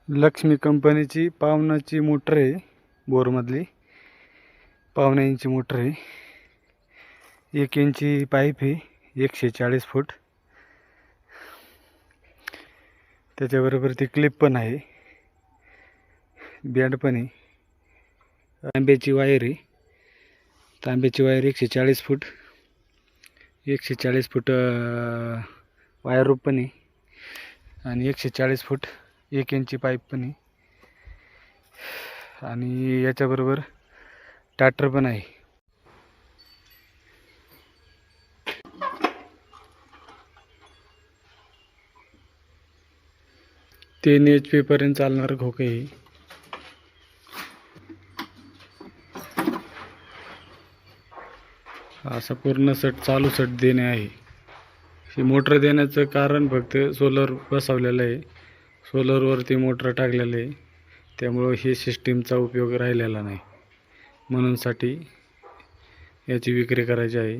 लक्ष्मी कंपनीची पावनाची मोटर आहे, बोरमधली 1.5 इंची मोटर आहे. 1 इंची पाईप आहे, 140 फूट. त्याच्याबरोबर ती क्लिप पण आहे, बँड पण आहे. तांब्याची वायर आहे, तांब्याची वायर 140 फूट, 140 फूट वायर रूप पण आहे आणि 140 फूट 1 इंची पाईप पण आहे. आणि याच्याबरोबर टाटर पण आहे. 3 HP पर्यंत चालणार खोके आहे. असा पूर्ण सेट चालू सेट देणे आहे. ही मोटर देण्याचं कारण फक्त सोलर बसवलेलं आहे, सोलरवरती मोटर टाकलेलं आहे, त्यामुळे ही सिस्टीमचा उपयोग राहिलेला नाही. म्हणून साठी याची विक्री करायची आहे.